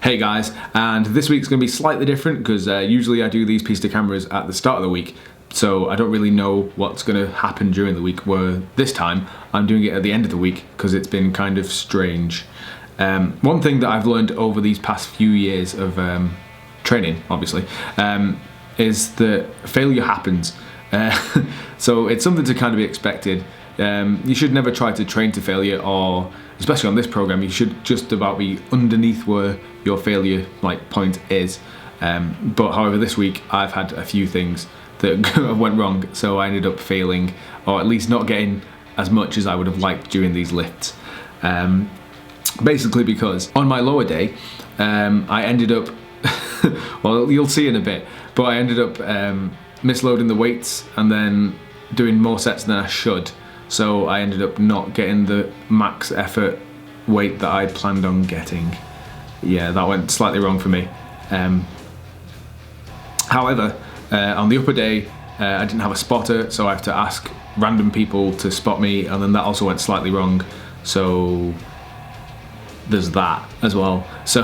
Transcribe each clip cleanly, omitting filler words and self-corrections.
Hey guys, and this week's going to be slightly different because usually I do these pieces of cameras at the start of the week, so I don't really know what's going to happen during the week, where this time I'm doing it at the end of the week because it's been kind of strange. One thing that I've learned over these past few years of training, obviously, is that failure happens. So it's something to kind of be expected. You should never try to train to failure, or especially on this program, you should just about be underneath where your failure point is. But however, this week I've had a few things that went wrong, so I ended up failing, or at least not getting as much as I would have liked during these lifts. Basically because on my lower day, I ended up, well, you'll see in a bit, but I ended up misloading the weights and then doing more sets than I should. So I ended up not getting the max effort weight that I planned on getting. Yeah, that went slightly wrong for me. However, on the upper day, I didn't have a spotter, so I have to ask random people to spot me, and then that also went slightly wrong. So there's that as well. So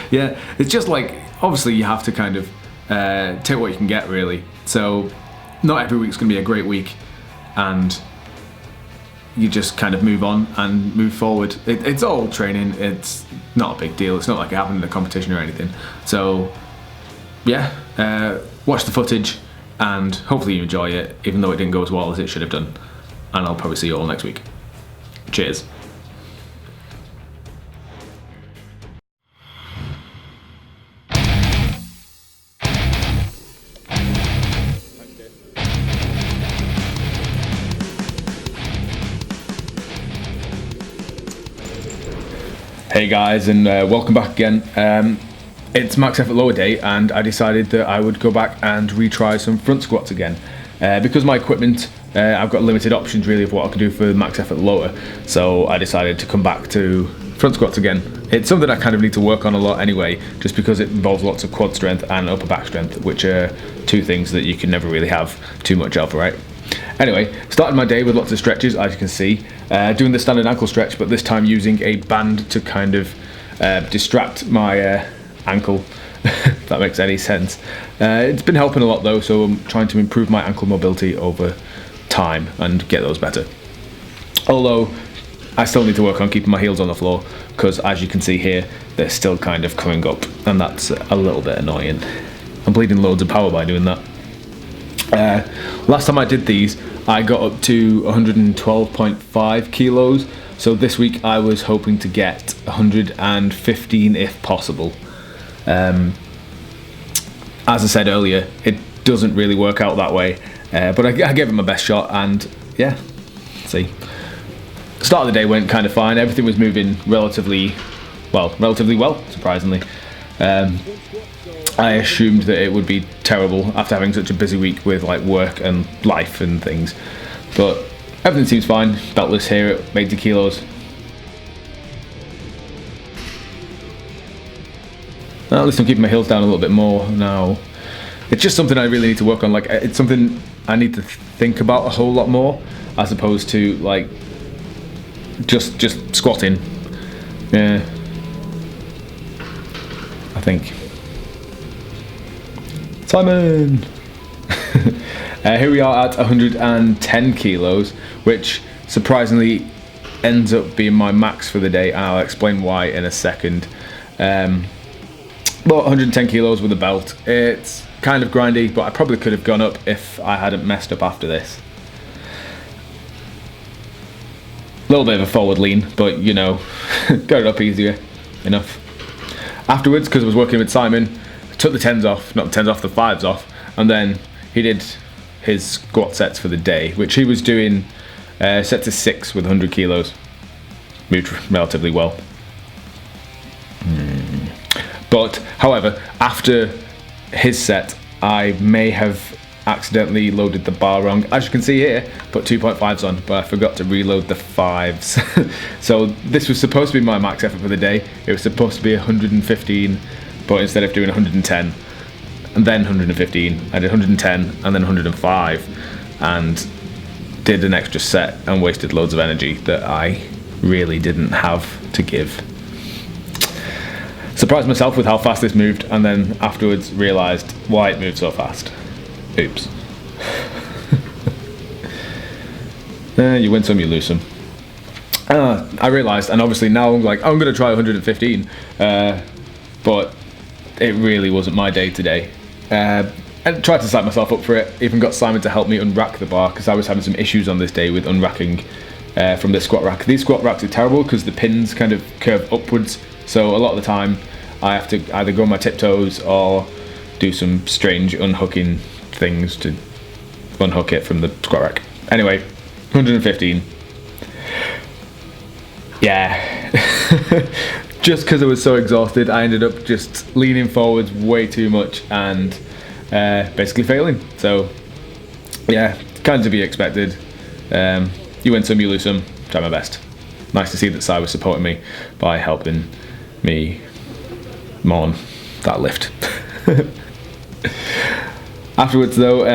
yeah, it's just like, obviously you have to kind of take what you can get, really. So not every week's gonna be a great week, and you just kind of move on and move forward. It's all training, it's not a big deal, it's not like it happened in a competition or anything. So yeah, watch the footage and hopefully you enjoy it, even though it didn't go as well as it should have done. And I'll probably see you all next week. Cheers. Hey guys, and welcome back again. It's max effort lower day, and I decided that I would go back and retry some front squats again. Because my equipment, I've got limited options really of what I can do for max effort lower, so I decided to come back to front squats again. It's something I kind of need to work on a lot anyway, just because it involves lots of quad strength and upper back strength, which are two things that you can never really have too much of, right? Anyway, started my day with lots of stretches, as you can see, doing the standard ankle stretch, but this time using a band to kind of distract my ankle, if that makes any sense. It's been helping a lot though, so I'm trying to improve my ankle mobility over time and get those better. Although, I still need to work on keeping my heels on the floor, because as you can see here, they're still kind of coming up, and that's a little bit annoying. I'm bleeding loads of power by doing that. Last time I did these, I got up to 112.5 kilos, so this week I was hoping to get 115 if possible. As I said earlier, it doesn't really work out that way, but I gave it my best shot, and yeah, see. Start of the day went kind of fine, everything was moving relatively well, surprisingly. I assumed that it would be terrible after having such a busy week with like work and life and things, but everything seems fine. Beltless here at 80 kilos. At least I'm keeping my heels down a little bit more now. It's just something I really need to work on. Like, it's something I need to think about a whole lot more, as opposed to like just squatting. Yeah, I think. Simon! Here we are at 110 kilos, which surprisingly ends up being my max for the day, and I'll explain why in a second. But 110 kilos with a belt, it's kind of grindy, but I probably could have gone up if I hadn't messed up after this. A little bit of a forward lean, but you know, got it up easier enough. Afterwards, because I was working with Simon, took the 10s off, not the 10s off, the 5s off, and then he did his squat sets for the day, which he was doing sets of 6 with 100 kilos. Moved relatively well. But, however, after his set, I may have accidentally loaded the bar wrong. As you can see here, put 2.5s on, but I forgot to reload the 5s. So this was supposed to be my max effort for the day. It was supposed to be 115, but instead of doing 110 and then 115, I did 110 and then 105, and did an extra set and wasted loads of energy that I really didn't have to give. Surprised myself with how fast this moved, and then afterwards realised why it moved so fast. Oops. You win some, you lose some. I realised, and obviously now I'm like, I'm going to try 115, but it really wasn't my day today. I tried to psych myself up for it, even got Simon to help me unrack the bar, because I was having some issues on this day with unracking from the squat rack. These squat racks are terrible because the pins kind of curve upwards, so a lot of the time I have to either go on my tiptoes or do some strange unhooking things to unhook it from the squat rack. Anyway, 115. Yeah. Just because I was so exhausted, I ended up just leaning forwards way too much and basically failing. So yeah, kind of to be expected. You win some, you lose some. Try my best. Nice to see that Si was supporting me by helping me on that lift. Afterwards though,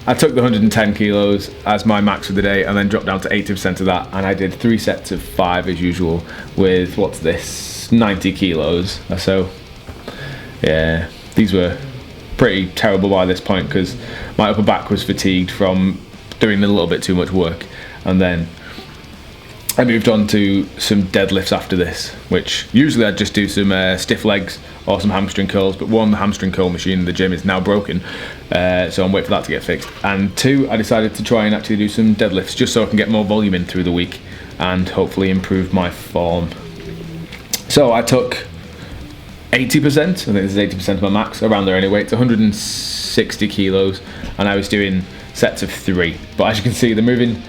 I took the 110 kilos as my max for the day and then dropped down to 80% of that, and I did 3 sets of 5 as usual with, what's this, 90 kilos or so. Yeah, these were pretty terrible by this point because my upper back was fatigued from doing a little bit too much work, and then I moved on to some deadlifts after this, which usually I'd just do some stiff legs or some hamstring curls, but one, the hamstring curl machine in the gym is now broken, so I'm waiting for that to get fixed. And 2, I decided to try and actually do some deadlifts just so I can get more volume in through the week and hopefully improve my form. So I took 80%, I think this is 80% of my max, around there anyway. It's 160 kilos, and I was doing sets of 3. But as you can see, they're moving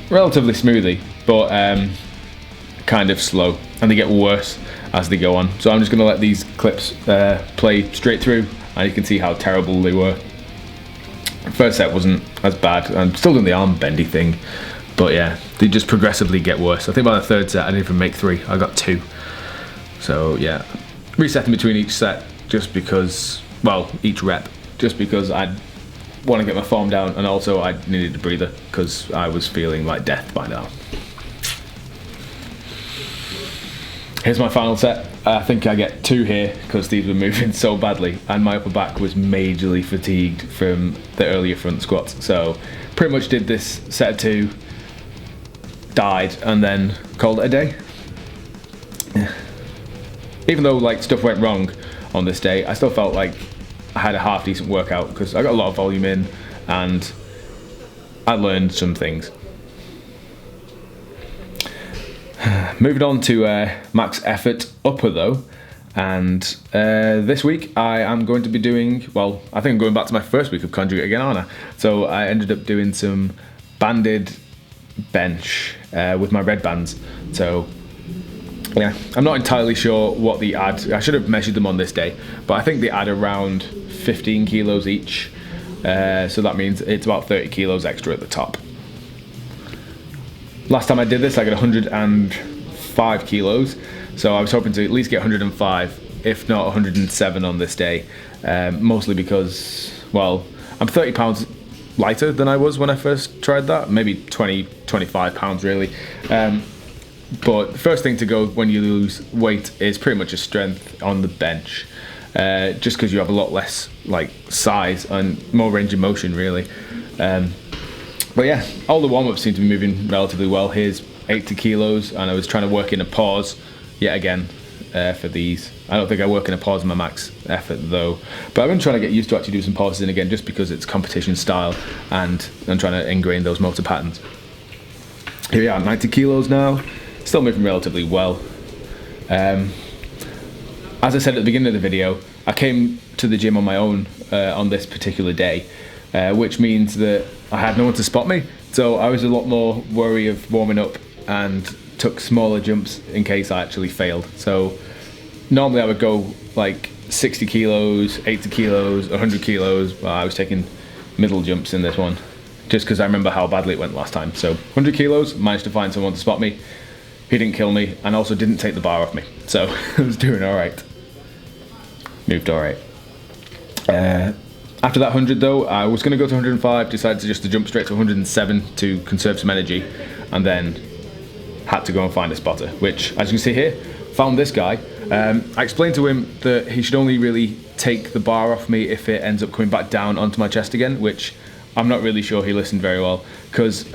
relatively smoothly, but kind of slow, and they get worse as they go on. So I'm just going to let these clips play straight through, and you can see how terrible they were. First set wasn't as bad. I'm still doing the arm bendy thing, but yeah, they just progressively get worse. I think by the 3rd set I didn't even make 3, I got 2. So yeah, resetting between each set just because, well, each rep, just because I want to get my form down, and also I needed a breather because I was feeling like death by now. Here's my final set. I think I get 2 here because these were moving so badly and my upper back was majorly fatigued from the earlier front squats. So pretty much did this set of 2, died, and then called it a day. Yeah. Even though like stuff went wrong on this day, I still felt like I had a half decent workout because I got a lot of volume in and I learned some things. Moving on to max effort upper though, and this week I am going to be doing, well, I think I'm going back to my first week of conjugate again, aren't I? So I ended up doing some banded bench with my red bands. So yeah, I'm not entirely sure what the add, I should have measured them on this day, but I think they add around 15 kilos each, so that means it's about 30 kilos extra at the top. Last time I did this I got 105 kilos, so I was hoping to at least get 105, if not 107 on this day, mostly because, well, I'm 30 pounds lighter than I was when I first tried that, maybe 25 pounds really. But the first thing to go when you lose weight is pretty much a strength on the bench, just because you have a lot less like size and more range of motion really. But yeah, all the warm-ups seem to be moving relatively well. Here's 80 kilos, and I was trying to work in a pause yet again for these. I don't think I work in a pause in my max effort though, but I've been trying to get used to actually do some pauses in again, just because it's competition style and I'm trying to ingrain those motor patterns. Here we are, 90 kilos now, still moving relatively well. As I said at the beginning of the video, I came to the gym on my own on this particular day, which means that I had no one to spot me, so I was a lot more wary of warming up and took smaller jumps in case I actually failed. So normally I would go like 60 kilos, 80 kilos, 100 kilos, but I was taking middle jumps in this one, just because I remember how badly it went last time. So 100 kilos, managed to find someone to spot me. He didn't kill me, and also didn't take the bar off me, so I was doing alright. Moved alright. After that 100 though, I was going to go to 105, decided to jump straight to 107 to conserve some energy, and then had to go and find a spotter, which, as you can see here, found this guy. I explained to him that he should only really take the bar off me if it ends up coming back down onto my chest again, which I'm not really sure he listened very well, because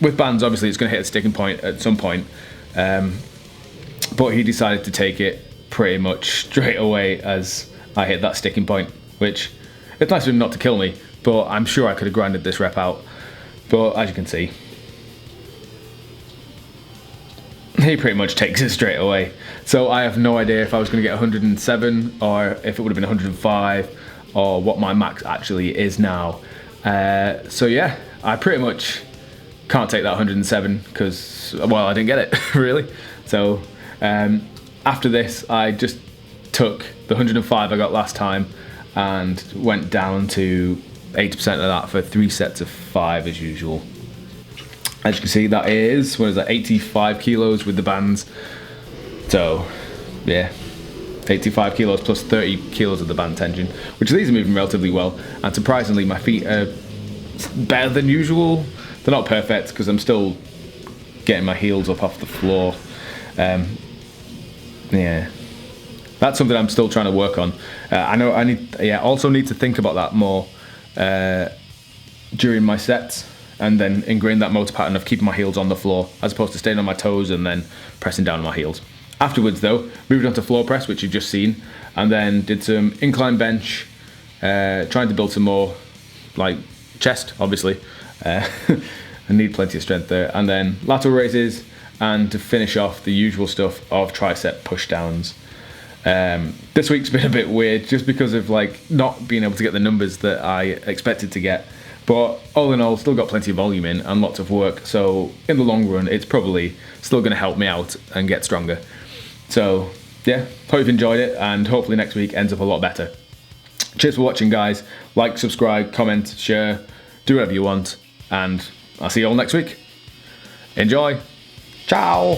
with bands obviously it's going to hit a sticking point at some point, but he decided to take it pretty much straight away as I hit that sticking point, which it's nice of him not to kill me, but I'm sure I could have grinded this rep out. But as you can see, he pretty much takes it straight away. So I have no idea if I was going to get 107 or if it would have been 105 or what my max actually is now. So yeah, I pretty much can't take that 107 because, well, I didn't get it really. So after this, I just took the 105 I got last time and went down to 80% of that for 3 sets of 5 as usual. As you can see, that is, what is that, 85 kilos with the bands. So, yeah, 85 kilos plus 30 kilos of the band tension, which these are moving relatively well. And surprisingly, my feet are better than usual. They're not perfect because I'm still getting my heels up off the floor. Yeah, that's something I'm still trying to work on. I know I also need to think about that more during my sets, and then ingrain that motor pattern of keeping my heels on the floor as opposed to staying on my toes and then pressing down on my heels. Afterwards though, moved on to floor press, which you've just seen, and then did some incline bench, trying to build some more like chest, obviously. I need plenty of strength there. And then lateral raises, and to finish off the usual stuff of tricep push downs. This week's been a bit weird just because of like not being able to get the numbers that I expected to get. But all in all, still got plenty of volume in and lots of work. So in the long run, it's probably still going to help me out and get stronger. So yeah, hope you've enjoyed it, and hopefully next week ends up a lot better. Cheers for watching, guys. Like, subscribe, comment, share, do whatever you want. And I'll see you all next week. Enjoy. Ciao.